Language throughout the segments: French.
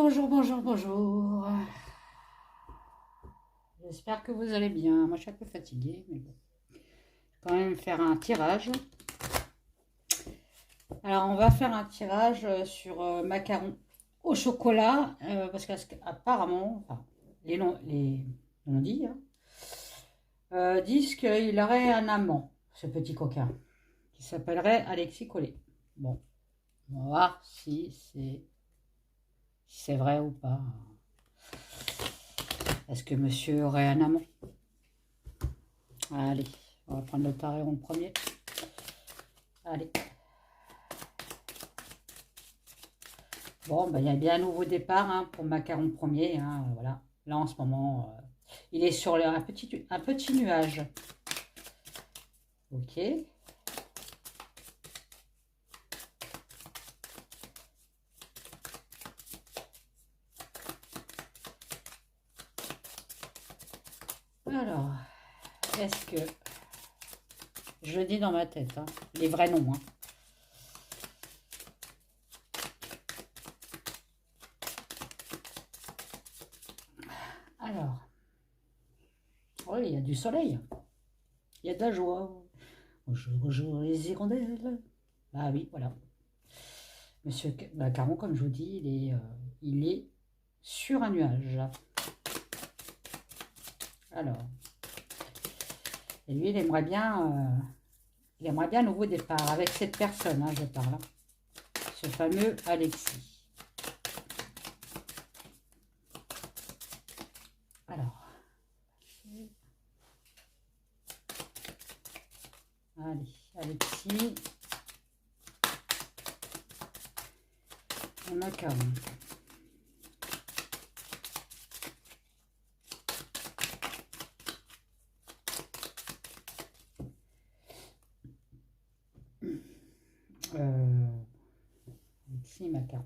bonjour, bonjour, bonjour. J'espère que vous allez bien. Moi, je suis un peu fatiguée, mais bon. Quand même faire un tirage. Alors, on va faire un tirage sur macarons au chocolat, parce qu'apparemment, enfin, les non-dits disent qu'il aurait un amant, ce petit coquin, qui s'appellerait Alexis Collet. Bon, on va voir si c'est vrai ou pas. Est-ce que monsieur aurait un amant? Allez, on va prendre le taréron le premier. Allez. Bon, ben, il y a bien un nouveau départ pour Macaron premier. Voilà. Là, en ce moment, il est sur un petit nuage. Ok. Alors, est-ce que... Je le dis dans ma tête, les vrais noms. Alors, oui, il y a du soleil. Il y a de la joie. Bonjour, bonjour les hirondelles. Ah oui, voilà. Monsieur Macaron, comme je vous dis, il est sur un nuage. Alors, et lui, il aimerait bien un nouveau départ avec cette personne, je parle. Ce fameux Alexis. Alors, allez, Alexis. Et macaron. Alexis macaron.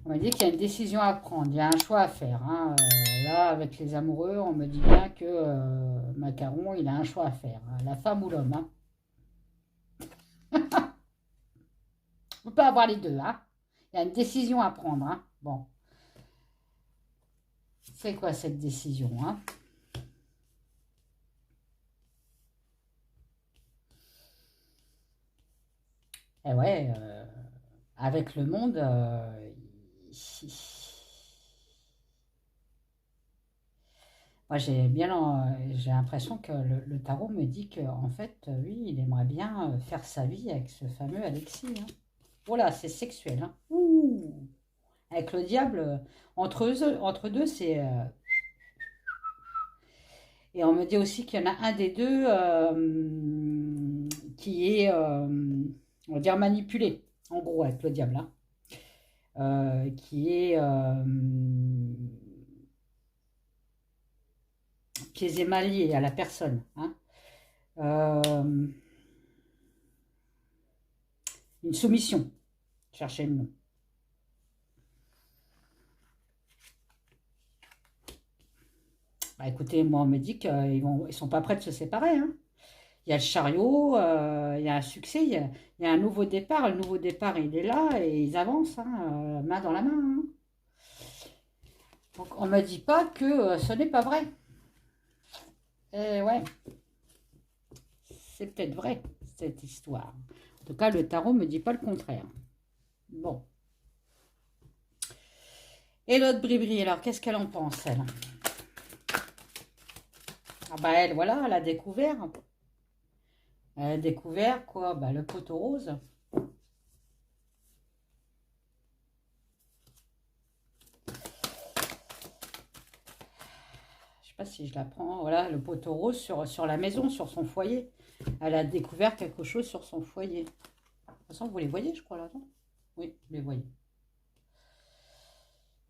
On m'a dit qu'il y a une décision à prendre, il y a un choix à faire. Là, avec les amoureux, on me dit bien que Macaron, il a un choix à faire. La femme ou l'homme. On peut pas avoir les deux. Il y a une décision à prendre. Bon. C'est quoi cette décision Eh ouais, avec le monde, moi j'ai l'impression que le tarot me dit que en fait, lui, il aimerait bien faire sa vie avec ce fameux Alexis. Voilà, c'est sexuel. Ouh. Avec le diable, entre deux, c'est... Et on me dit aussi qu'il y en a un des deux qui est, on va dire, manipulé, en gros, avec le diable. Qui est pieds et mains liés à la personne. Euh, une soumission. Cherchez le nom. Bah, écoutez, moi, on me dit qu'ils sont pas prêts de se séparer. Il y a le chariot, il y a un succès, il y a un nouveau départ. Le nouveau départ, il est là et ils avancent, main dans la main. Donc, on ne me dit pas que ce n'est pas vrai. Et ouais, c'est peut-être vrai, cette histoire. En tout cas, le tarot ne me dit pas le contraire. Bon. Et l'autre bribri, alors, qu'est-ce qu'elle en pense, elle? Ah bah elle, voilà, elle a découvert. Elle a découvert quoi? Bah le poteau rose. Je sais pas si je la prends. Voilà, le poteau rose sur la maison, sur son foyer. Elle a découvert quelque chose sur son foyer. De toute façon, vous les voyez, je crois, là, non? Oui, vous les voyez.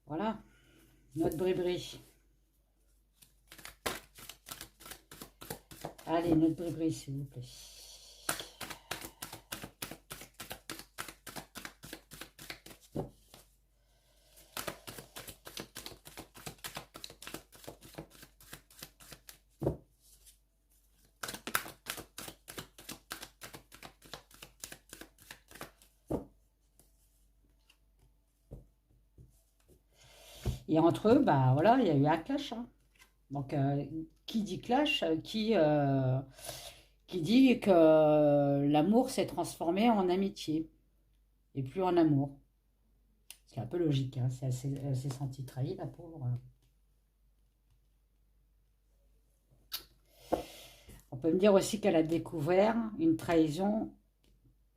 Voilà, notre bribri. Allez, notre bribri, s'il vous plaît. Et entre eux, bah voilà, il y a eu un clash, hein. Donc, qui dit clash, qui dit que l'amour s'est transformé en amitié et plus en amour. C'est un peu logique, hein. Elle s'est sentie trahie, la pauvre. On peut me dire aussi qu'elle a découvert une trahison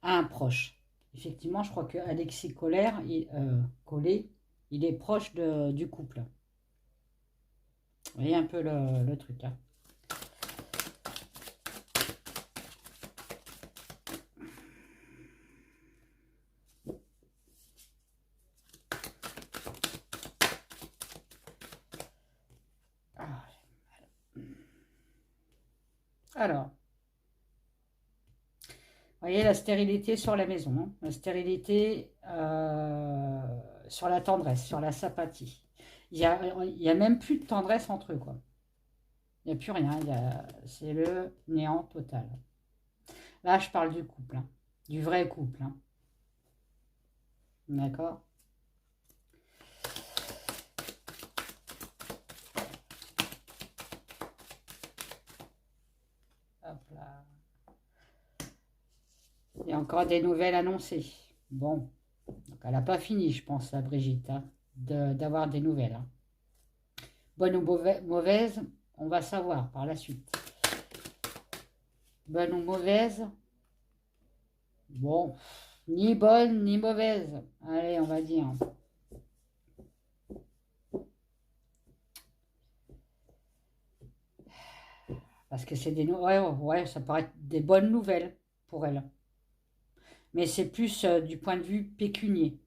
à un proche. Effectivement, je crois que Alexis Collet, il est proche du couple. Vous voyez un peu le truc, hein. Ah, alors, vous voyez la stérilité sur la maison, hein. La stérilité sur la tendresse, sur la sympathie. Il y a même plus de tendresse entre eux, quoi. Il n'y a plus rien, c'est le néant total. Là, je parle du couple, hein, du vrai couple, hein. D'accord? Hop là. Il y a encore des nouvelles annoncées. Bon, donc elle n'a pas fini, je pense, la Brigitte, hein, d'avoir des nouvelles, hein. Bonne ou mauvaise, on va savoir par la suite. Bonne ou mauvaise? Bon, ni bonne ni mauvaise. Allez, on va dire. Parce que c'est des ouais, ça paraît être des bonnes nouvelles pour elle. Mais c'est plus du point de vue pécunier,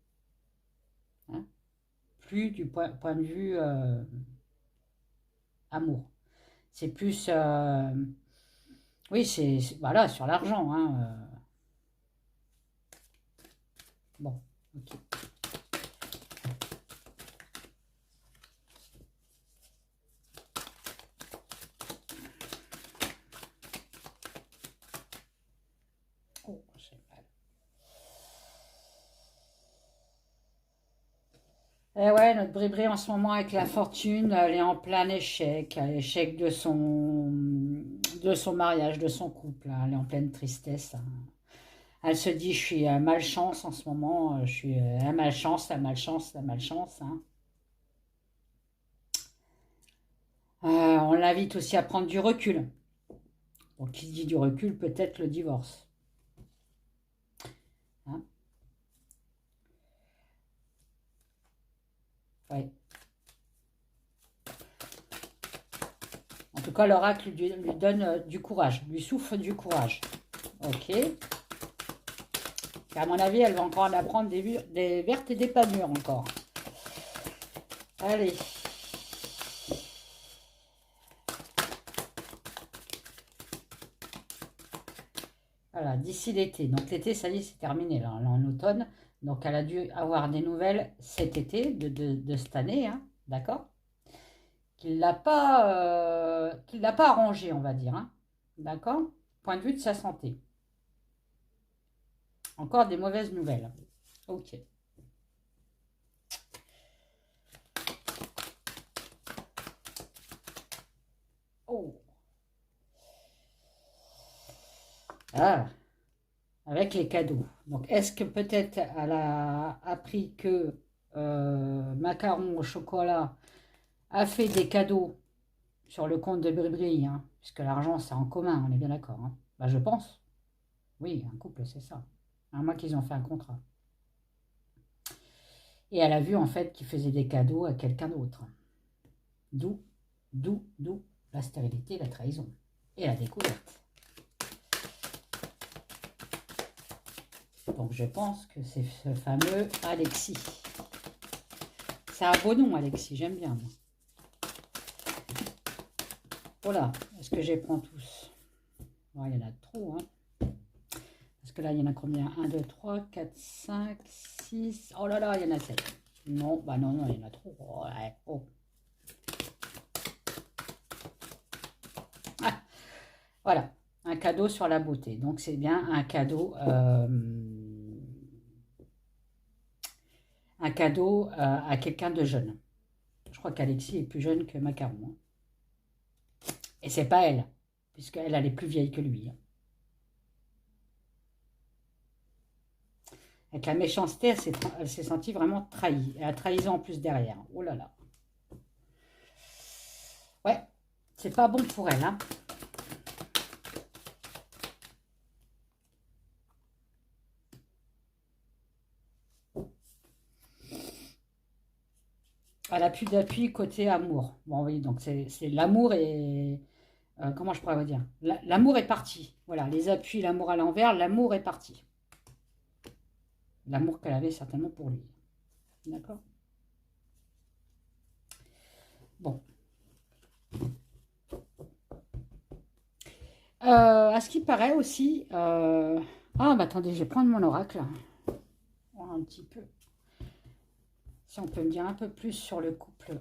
hein, plus du point de vue amour. C'est plus, oui, voilà, sur l'argent, hein. Bon, ok. Oh, j'ai mal. Eh ouais, notre Bribri en ce moment avec la fortune, elle est en plein échec, l'échec de son mariage, de son couple, hein. Elle est en pleine tristesse, hein. Elle se dit, je suis à malchance en ce moment, je suis à malchance, la malchance, la malchance, hein. On l'invite aussi à prendre du recul. Donc, qui dit du recul, peut-être le divorce, hein. Ouais. En tout cas, l'oracle lui donne du courage, lui souffle du courage. Ok. Et à mon avis, elle va encore en apprendre des vertes et des pas mûres encore. Allez. Voilà, d'ici l'été. Donc l'été, ça y est, c'est terminé. Là, on est en automne. Donc elle a dû avoir des nouvelles cet été, de cette année, hein, d'accord? Qu'il l'a pas arrangé, on va dire, hein, d'accord? Point de vue de sa santé. Encore des mauvaises nouvelles. Ok. Oh. Ah, avec les cadeaux. Donc, est-ce que peut-être elle a appris que Macaron au chocolat a fait des cadeaux sur le compte de Bribri, hein, puisque l'argent, c'est en commun, on est bien d'accord, hein. Bah, je pense. Oui, un couple, c'est ça. À moins qu'ils ont fait un contrat. Et elle a vu, en fait, qu'il faisait des cadeaux à quelqu'un d'autre. D'où, d'où la stérilité, la trahison et la découverte. Donc je pense que c'est ce fameux Alexis. C'est un beau nom, Alexis, j'aime bien, moi. Voilà, est-ce que je les prends tous? Ouais, il y en a trop, hein. Parce que là, il y en a combien? 1, 2, 3, 4, 5, 6. Oh là là, il y en a 7. Non, bah non, non, il y en a trop. Oh, ouais. Oh. Ah, voilà, un cadeau sur la beauté. Donc c'est bien un cadeau à quelqu'un de jeune. Je crois qu'Alexis est plus jeune que Macaron. Hein. Et c'est pas elle, puisqu'elle elle est plus vieille que lui. Hein. Avec la méchanceté, elle s'est sentie vraiment trahie. Et la trahison en plus derrière. Oh là là. Ouais, c'est pas bon pour elle. Hein. Elle a plus d'appui côté amour. Bon, oui, donc c'est l'amour et... comment je pourrais vous dire? L'amour est parti. Voilà, les appuis, l'amour à l'envers, l'amour est parti. L'amour qu'elle avait certainement pour lui. D'accord? Bon. À ce qui paraît aussi... Ah, bah attendez, je vais prendre mon oracle. Voir un petit peu. Si on peut me dire un peu plus sur le couple.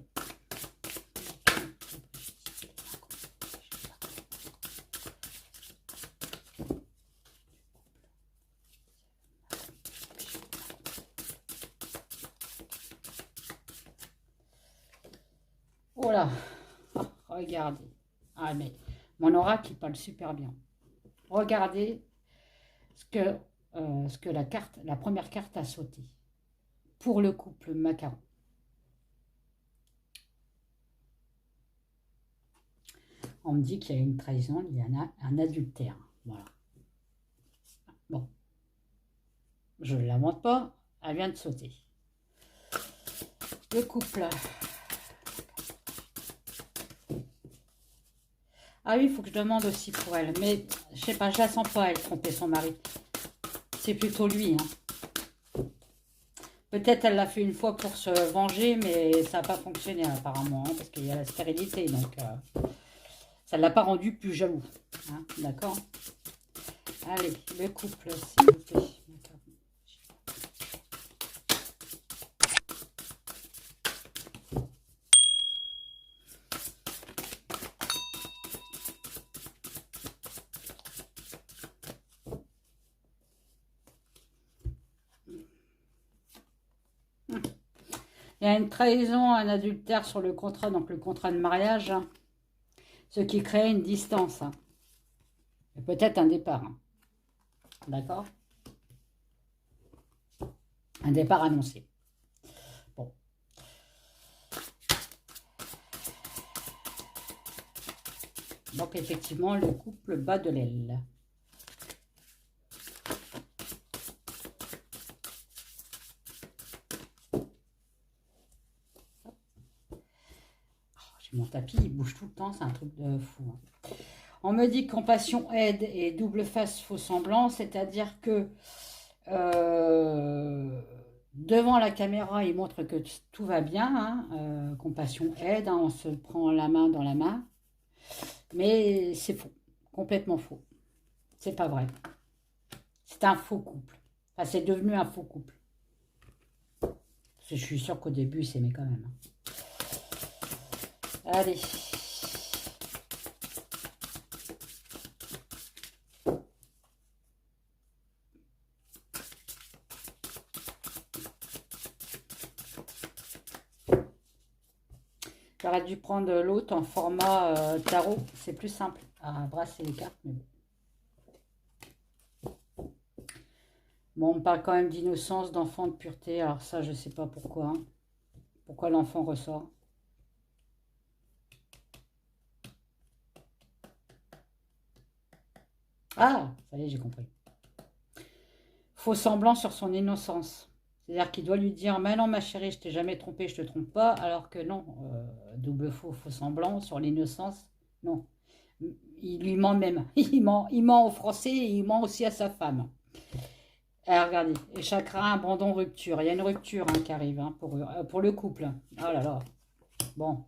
Oh là, ah, regardez. Ah mais mon oracle il parle super bien. Regardez ce que la première carte a sauté pour le couple Macaron. On me dit qu'il y a une trahison, il y a un adultère. Voilà. Bon, je ne l'invente pas, elle vient de sauter. Le couple. Ah oui, il faut que je demande aussi pour elle. Mais je sais pas, je la sens pas, elle tromper son mari. C'est plutôt lui. Hein. Peut-être elle l'a fait une fois pour se venger, mais ça n'a pas fonctionné apparemment, hein, parce qu'il y a la stérilité. Donc, ça ne l'a pas rendu plus jaloux. Hein, d'accord? Allez, le couple, s'il vous plaît. Il y a une trahison, un adultère sur le contrat, donc le contrat de mariage, hein, ce qui crée une distance. Hein. Et peut-être un départ. Hein. D'accord? Un départ annoncé. Bon. Donc effectivement, le couple bat de l'aile. Mon tapis, il bouge tout le temps, c'est un truc de fou. Hein. On me dit que compassion, aide et double face faux semblant, c'est-à-dire que devant la caméra, il montre que tout va bien. Hein, compassion, aide, hein, on se prend la main dans la main. Mais c'est faux, complètement faux. C'est pas vrai. C'est un faux couple. Enfin, c'est devenu un faux couple. Parce que je suis sûre qu'au début, il s'aimait quand même. Hein. Allez. J'aurais dû prendre l'autre en format tarot. C'est plus simple à brasser les cartes. Mais bon, on me parle quand même d'innocence, d'enfant, de pureté. Alors ça, je ne sais pas pourquoi. Hein. Pourquoi l'enfant ressort. Ah, ça y est, j'ai compris. Faux semblant sur son innocence. C'est-à-dire qu'il doit lui dire, mais non ma chérie, je t'ai jamais trompé, je te trompe pas. Alors que non, double faux, faux semblant sur l'innocence, non. Il lui ment même. Il ment aux Français et il ment aussi à sa femme. Alors, regardez, et chakra, abandon, rupture. Il y a une rupture hein, qui arrive hein, pour le couple. Oh là là. Bon.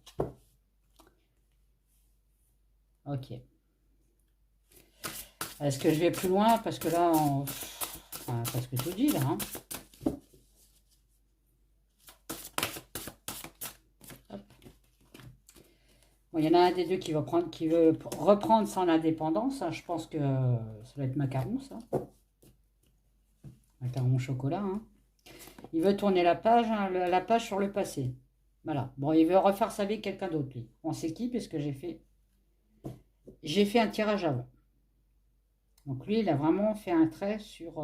Ok. Est-ce que je vais plus loin? Parce que là, on a presque tout dit, là. Hein. Bon, il y en a un des deux qui veut reprendre son indépendance. Hein. Je pense que ça va être Macaron, ça. Macaron chocolat. Hein. Il veut tourner la page, hein, la page sur le passé. Voilà. Bon, il veut refaire sa vie avec quelqu'un d'autre, lui. On sait qui, puisque j'ai fait un tirage avant. Donc lui, il a vraiment fait un trait sur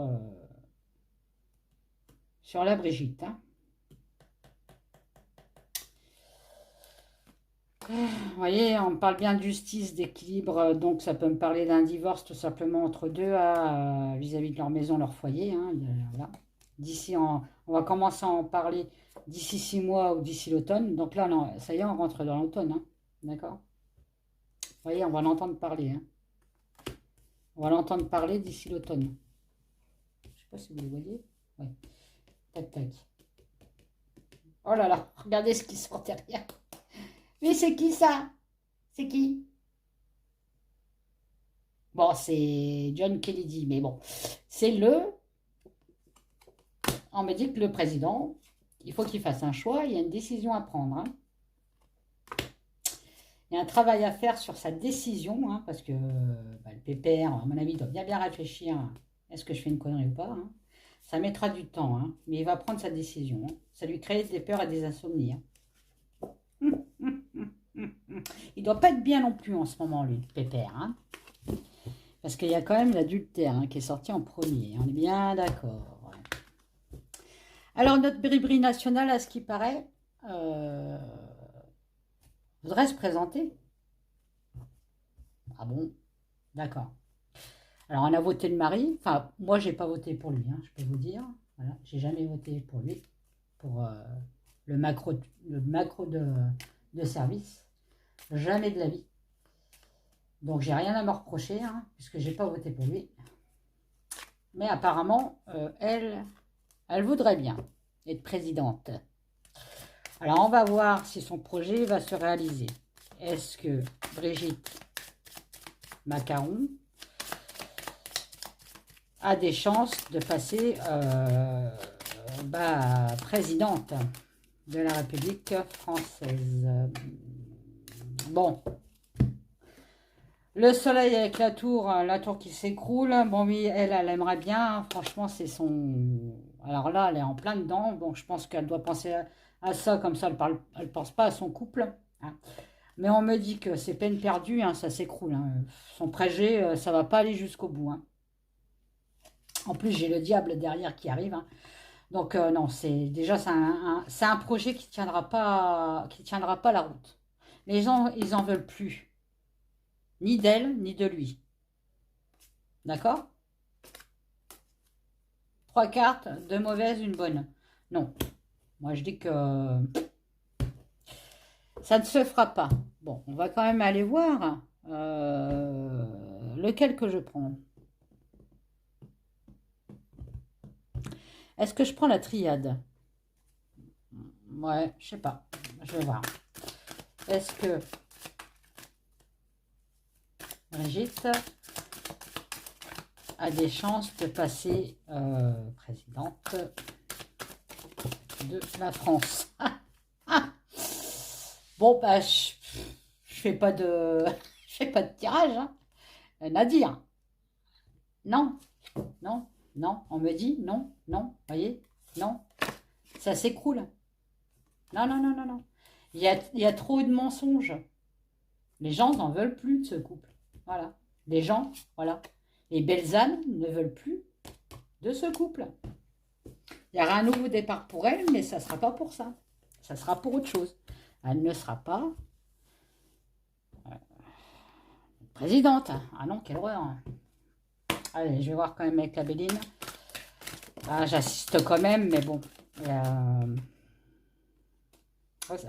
la Brigitte, hein. Vous voyez, on parle bien de justice, d'équilibre, donc ça peut me parler d'un divorce tout simplement entre deux vis-à-vis de leur maison, leur foyer, hein, voilà. On va commencer à en parler d'ici 6 mois ou d'ici l'automne. Donc là, non, ça y est, on rentre dans l'automne, hein, d'accord? Vous voyez, on va l'entendre parler, hein. On va l'entendre parler d'ici l'automne. Je ne sais pas si vous le voyez. Ouais. Tac, tac. Oh là là, regardez ce qui sort derrière. Mais c'est qui ça? C'est qui? Bon, c'est John Kennedy, mais bon, c'est on me dit que le président, il faut qu'il fasse un choix, il y a une décision à prendre, hein. Il y a un travail à faire sur sa décision, hein, parce que le pépère, à mon avis, doit bien réfléchir. Est-ce que je fais une connerie ou pas, hein. Ça mettra du temps, hein, mais il va prendre sa décision, hein. Ça lui crée des peurs et des insomnies, hein. Il doit pas être bien non plus en ce moment, lui, le pépère, hein. Parce qu'il y a quand même l'adultère, hein, qui est sorti en premier. On est bien d'accord. Ouais. Alors, notre bribri national, à ce qui paraît, voudrait se présenter. Ah bon? D'accord. Alors, on a voté le mari. Enfin, moi, j'ai pas voté pour lui, hein, je peux vous dire. Voilà, j'ai jamais voté pour lui, pour le macro, de service. Jamais de la vie. Donc, j'ai rien à me reprocher, hein, puisque j'ai pas voté pour lui. Mais apparemment, elle voudrait bien être présidente. Alors, on va voir si son projet va se réaliser. Est-ce que Brigitte Macron a des chances de passer présidente de la République française? Bon. Le soleil avec la tour qui s'écroule. Bon, oui, elle aimerait bien, hein. Franchement, c'est son... Alors là, elle est en plein dedans. Bon, je pense qu'elle doit penser à ça, comme ça, elle pense pas à son couple, hein. Mais on me dit que c'est peine perdue, hein, ça s'écroule, hein. Son projet, ça va pas aller jusqu'au bout, hein. En plus, j'ai le diable derrière qui arrive, hein. Donc, non, c'est un projet qui tiendra pas la route. Les gens, ils en veulent plus. Ni d'elle, ni de lui. D'accord? 3 cartes, 2 mauvaises, une bonne. Non. Moi, je dis que ça ne se fera pas. Bon, on va quand même aller voir lequel que je prends. Est-ce que je prends la triade? Ouais, je sais pas. Je vais voir. Est-ce que Brigitte a des chances de passer présidente de la France? Bon, bah, je fais pas de, je fais pas de tirage, hein. Nadir, non, non, non. On me dit non, non. Voyez, non. Ça s'écroule. Non, non, non, non, non. Il y a trop de mensonges. Les gens n'en veulent plus de ce couple. Voilà. Les gens, voilà. Les belles ânes ne veulent plus de ce couple. Il y aura un nouveau départ pour elle, mais ça ne sera pas pour ça. Ça sera pour autre chose. Elle ne sera pas présidente. Ah non, quelle horreur. Allez, je vais voir quand même avec la Béline. Ah, j'assiste quand même, mais bon.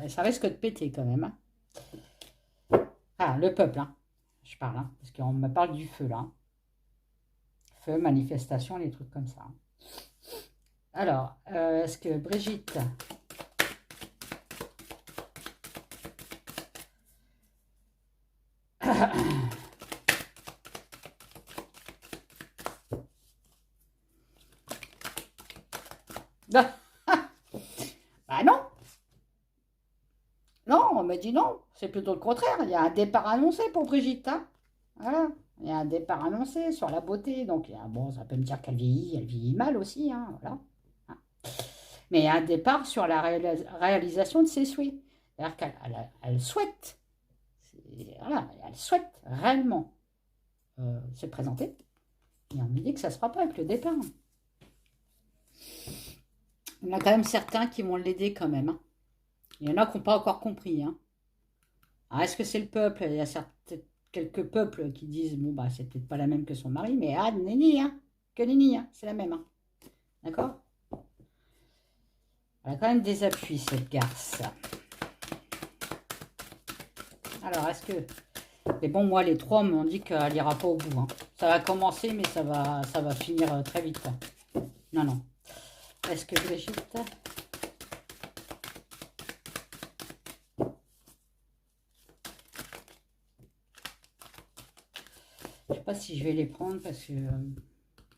Ça risque de péter quand même, hein. Ah, le peuple, hein. Je parle, hein, parce qu'on me parle du feu, là. Feu, manifestation, les trucs comme ça. Alors, est-ce que Brigitte... Bah non. Non, on me dit non. C'est plutôt le contraire. Il y a un départ annoncé pour Brigitte, hein. Voilà. Il y a un départ annoncé sur la beauté. Donc, bon, ça peut me dire qu'elle vieillit mal aussi, hein, voilà. mais un départ sur la réalisation de ses souhaits. C'est-à-dire qu'elle souhaite, voilà, elle souhaite réellement se présenter. Et on me dit que ça ne se fera pas avec le départ. Il y en a quand même certains qui vont l'aider quand même. Hein. Il y en a qui n'ont pas encore compris. Hein. Alors, est-ce que c'est le peuple? Il y a quelques peuples qui disent, bon, bah, c'est peut-être pas la même que son mari, mais ah, nenni, hein, que nenni, hein, c'est la même. Hein. D'accord? Elle a quand même des appuis, cette garce. Alors, est-ce que... Mais bon, moi, les trois m'ont dit qu'elle n'ira pas au bout. Hein. Ça va commencer, mais ça va finir très vite. Hein. Non, non. Est-ce que Brigitte... Je ne sais pas si je vais les prendre parce que...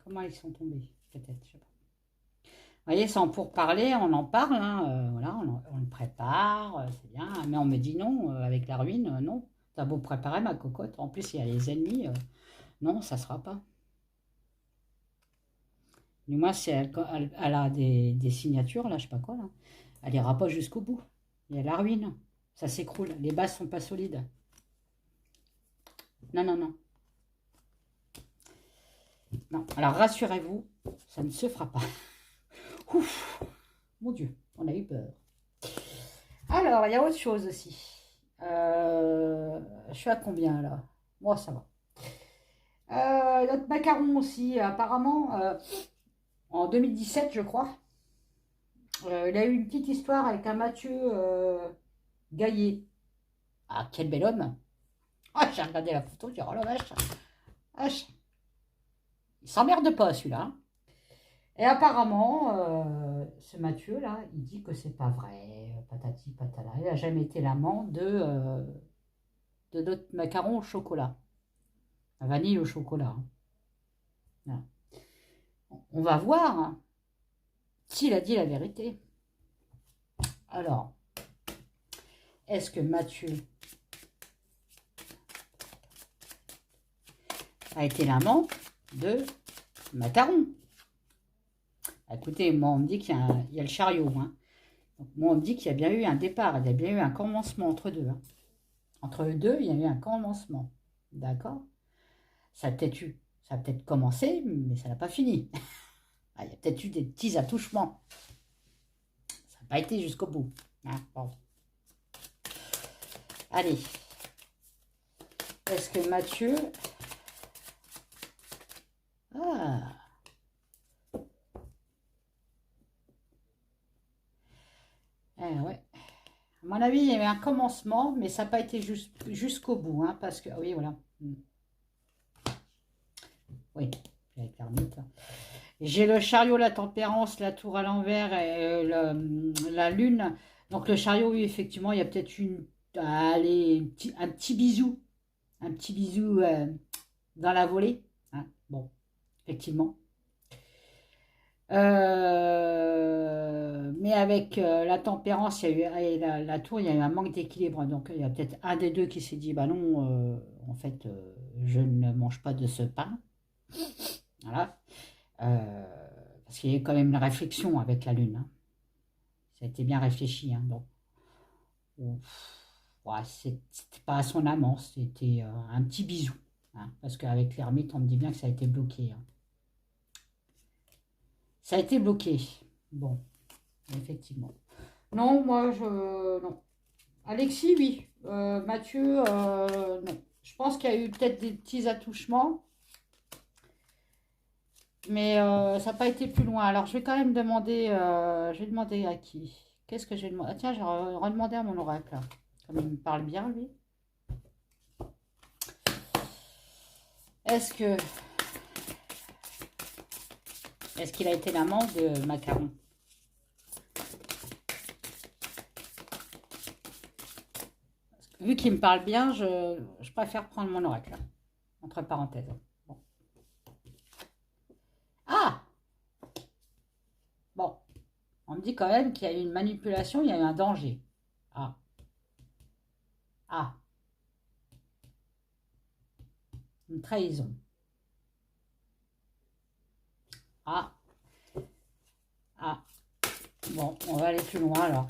comment ils sont tombés? Peut-être, je sais pas. Vous voyez, sans pourparler, on en parle, hein, voilà, on le prépare, c'est bien. Mais on me dit non, avec la ruine, non. T'as beau préparer ma cocotte. En plus, il y a les ennemis. Non, ça ne sera pas. Du moins, si elle a des signatures, là, je sais pas quoi, là. Elle n'ira pas jusqu'au bout. Il y a la ruine. Ça s'écroule. Les bases sont pas solides. Non, non, non. Non. Alors, rassurez-vous, ça ne se fera pas. Ouf, mon Dieu, on a eu peur. Alors, il y a autre chose aussi. Je suis à combien, là? Moi, ça va. Notre macaron aussi, apparemment, en 2017, je crois, il a eu une petite histoire avec un Mathieu Gaillet. Ah, quel bel homme! Ah, j'ai regardé la photo, j'ai dit, oh la vache, vache. Il s'emmerde pas, celui-là. Hein. Et apparemment, ce Mathieu-là, il dit que c'est pas vrai, patati patala. Il n'a jamais été l'amant de notre macaron au chocolat. La vanille au chocolat. Hein. Voilà. On va voir hein, s'il a dit la vérité. Alors, est-ce que Mathieu a été l'amant de Macaron? Écoutez, moi on me dit qu'il y a le chariot. Hein. Donc, moi on me dit qu'il y a bien eu un départ, il y a bien eu un commencement entre deux. Hein. Entre eux deux, il y a eu un commencement. D'accord? Ça a peut-être commencé, mais ça n'a pas fini. Il y a peut-être eu des petits attouchements. Ça n'a pas été jusqu'au bout. Hein, bon. Allez. Est-ce que Mathieu... Ah. Ouais. À mon avis, il y avait un commencement, mais ça n'a pas été jusqu'au bout. Hein, parce que... Oui, voilà. Oui, avec l'ermite. J'ai le chariot, la tempérance, la tour à l'envers et la lune. Donc le chariot, oui, effectivement, il y a peut-être allez, un petit bisou. Un petit bisou dans la volée. Hein, bon, effectivement. Mais avec la tempérance il y a eu, et la tour, il y a eu un manque d'équilibre. Donc il y a peut-être un des deux qui s'est dit, bah non, en fait, je ne mange pas de ce pain. Voilà. Parce qu'il y a quand même une réflexion avec la lune. Hein. Ça a été bien réfléchi. Hein, donc, ouais, c'était pas à son amant, c'était un petit bisou. Hein, parce qu'avec l'ermite, on me dit bien que ça a été bloqué. Hein. Ça a été bloqué. Bon, effectivement. Non, moi, non. Alexis, oui. Mathieu, non. Je pense qu'il y a eu peut-être des petits attouchements. Mais ça n'a pas été plus loin. Alors, je vais quand même demander... je vais demander à qui? Qu'est-ce que j'ai demandé? Ah, tiens, j'ai redemandé à mon oracle. Là. Comme il me parle bien, lui. Est-ce qu'il a été l'amant de Macaron? Vu qu'il me parle bien, je préfère prendre mon oracle. Là, entre parenthèses. Bon. Ah! Bon. On me dit quand même qu'il y a eu une manipulation, il y a eu un danger. Ah. Ah. Une trahison. Ah. Ah. Bon, on va aller plus loin alors.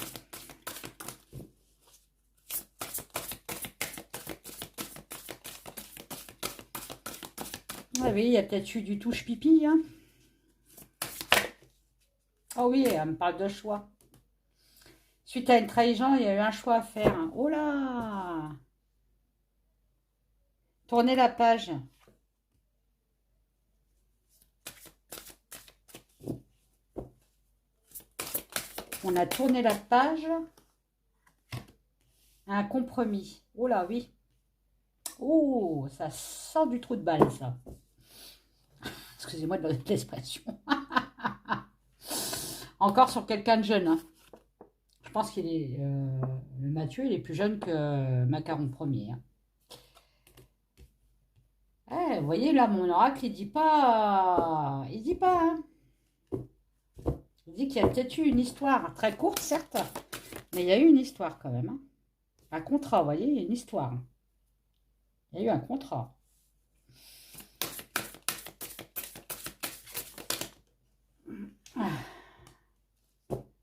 Ah oui, il y a peut-être eu du touche pipi. Hein. Oh oui, elle me parle de choix. Suite à une trahison, il y a eu un choix à faire. Hein. Oh là! Tournez la page. On a tourné la page. Un compromis. Oh là, oui. Oh, ça sort du trou de balle, ça. Excusez-moi de l'expression. Encore sur quelqu'un de jeune. Hein. Je pense qu'il est... Mathieu, il est plus jeune que Macaron premier. Hein. Vous voyez, là, mon oracle, il dit pas... Il dit pas, hein. Il dit qu'il y a peut-être eu une histoire. Très courte, certes. Mais il y a eu une histoire, quand même. Hein. Un contrat, vous voyez, une histoire. Il y a eu un contrat.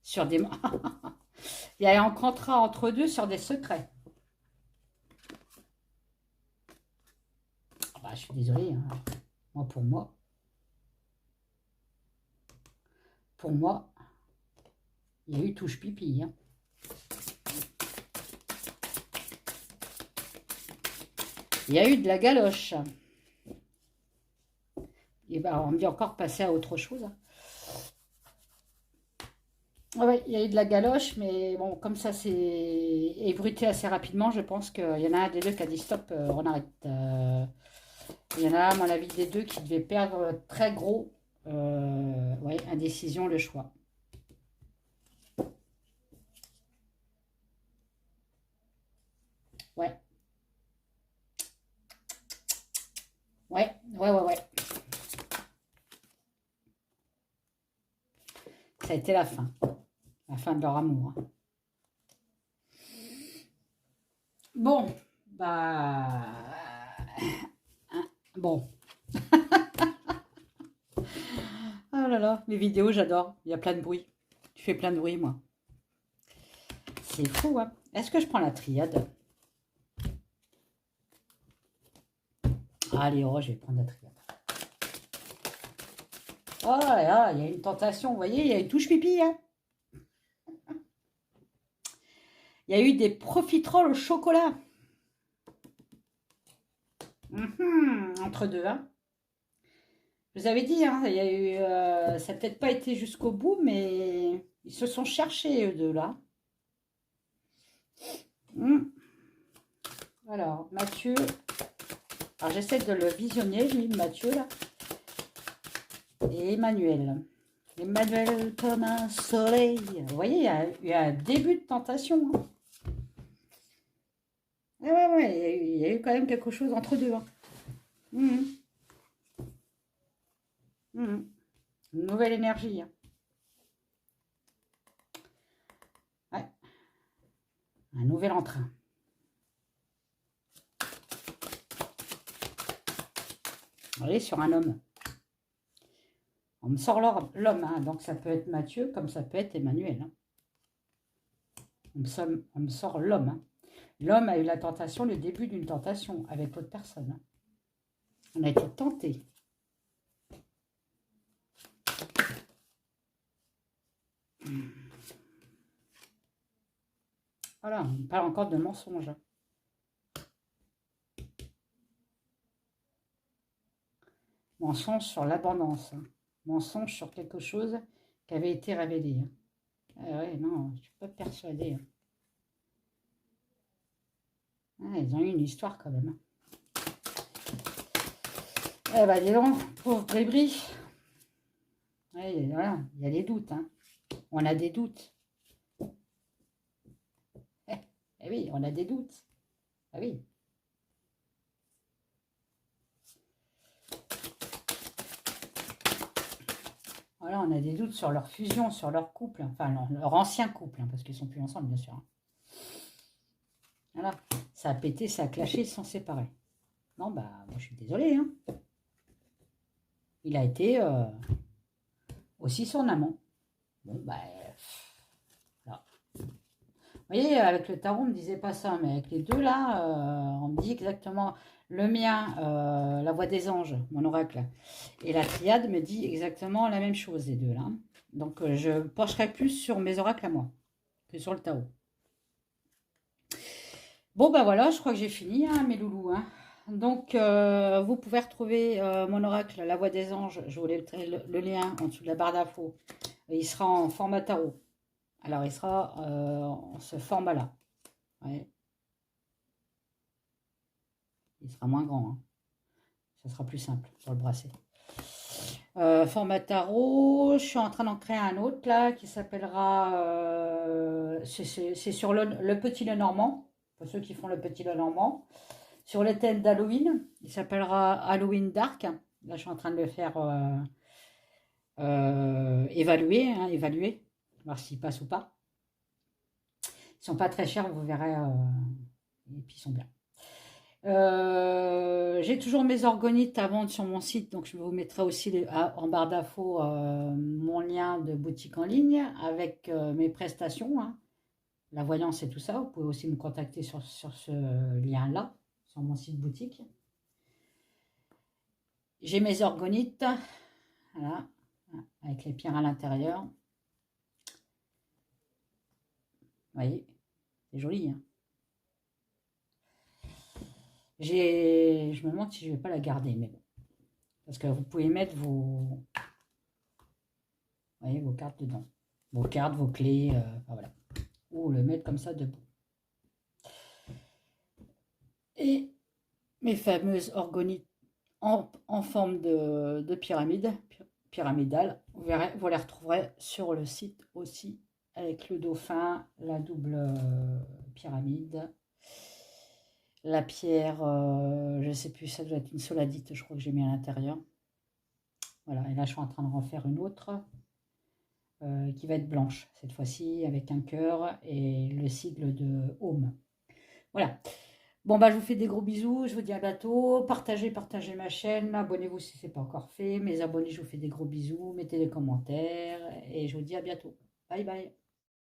Sur des... Il y a un contrat entre deux sur des secrets. Ah bah, je suis désolée. Hein. Moi, pour moi, il y a eu touche pipi. Hein. Il y a eu de la galoche. Et ben, on me dit encore passer à autre chose. Hein. Oui, il y a eu de la galoche, mais bon, comme ça s'est ébruité assez rapidement, je pense qu'il y en a un des deux qui a dit stop, on arrête. Il y en a un, à mon avis, des deux qui devait perdre très gros. Ouais, indécision, le choix. Ouais. Ouais. Ça a été la fin. La fin de leur amour. Hein. Bon, bah... Bon. Ah là là, les vidéos, j'adore. Il y a plein de bruit. Tu fais plein de bruit, moi. C'est fou, hein. Est-ce que je prends la triade? Allez, oh, je vais prendre la triade. Oh là là, il y a une tentation, vous voyez, il y a une touche pipi, hein. Il y a eu des profiteroles au chocolat. Entre deux, hein. Je vous avais dit, hein, il y a eu, ça n'a peut-être pas été jusqu'au bout, mais ils se sont cherchés, eux deux, là. Alors, Mathieu. Alors, j'essaie de le visionner, lui, Mathieu, là. Et Emmanuel. Emmanuel comme un soleil. Vous voyez, il y a un début de tentation. Hein. Ouais, il y a eu quand même quelque chose entre deux. Hein. Une nouvelle énergie. Hein. Ouais. Un nouvel entrain. Vous voyez, sur un homme. On me sort l'homme, hein, donc ça peut être Mathieu comme ça peut être Emmanuel. Hein. On me sort l'homme. Hein. L'homme a eu la tentation, le début d'une tentation avec l'autre personne. Hein. On a été tenté. Voilà, on parle encore de mensonge. Hein. Mensonge sur l'abondance. Hein. Mensonge sur quelque chose qui avait été révélé. Hein. Ah ouais, non, je ne suis pas persuadée. Hein. Ah, ils ont eu une histoire quand même. Eh ben, dis donc, pauvre Brébry. Ouais, voilà, il y a des doutes. Hein. On a des doutes. Eh oui, on a des doutes. Ah oui. Voilà, on a des doutes sur leur fusion, sur leur couple, enfin leur ancien couple, hein, parce qu'ils sont plus ensemble, bien sûr. Hein. Voilà, ça a pété, ça a clashé, ils se sont séparés. Non, bah, moi je suis désolée. Hein. Il a été aussi son amant. Bon, bah, Vous voyez, avec le tarot, on me disait pas ça, mais avec les deux là, on me dit exactement le mien, la voix des anges, mon oracle, et la triade me dit exactement la même chose, les deux là. Donc, je pencherai plus sur mes oracles à moi que sur le tarot. Bon, ben voilà, je crois que j'ai fini, hein, mes loulous, hein. Donc, vous pouvez retrouver mon oracle, la voix des anges. Je vous mettrai le lien en dessous de la barre d'infos. Il sera en format tarot. Alors, il sera en ce format-là. Ouais. Il sera moins grand, hein. Ça sera plus simple pour le brasser. Format tarot, je suis en train d'en créer un autre là qui s'appellera. C'est sur le petit Lenormand, pour ceux qui font le petit Lenormand. Sur le thème d'Halloween, il s'appellera Halloween Dark. Là, je suis en train de le faire évaluer, hein, évaluer, voir s'il passe ou pas. Ils sont pas très chers, vous verrez, et puis ils sont bien. J'ai toujours mes orgonites à vendre sur mon site, donc je vous mettrai aussi en barre d'infos mon lien de boutique en ligne avec mes prestations, hein, la voyance et tout ça. Vous pouvez aussi me contacter sur ce lien-là, sur mon site boutique. J'ai mes orgonites, voilà, avec les pierres à l'intérieur. Vous voyez, c'est joli, hein. Je me demande si je ne vais pas la garder, mais bon. Parce que vous pouvez mettre vos cartes dedans. Vos cartes, vos clés, enfin voilà. Ou le mettre comme ça debout. Et mes fameuses orgonites en forme de pyramide, pyramidale, vous les retrouverez sur le site aussi, avec le dauphin, la double pyramide, la pierre, je ne sais plus, ça doit être une soladite, je crois que j'ai mis à l'intérieur. Voilà, et là je suis en train de refaire une autre qui va être blanche, cette fois-ci avec un cœur et le sigle de Home. Voilà. Bon, bah, je vous fais des gros bisous, je vous dis à bientôt. Partagez ma chaîne, abonnez-vous si ce n'est pas encore fait. Mes abonnés, je vous fais des gros bisous, mettez des commentaires et je vous dis à bientôt. Bye bye.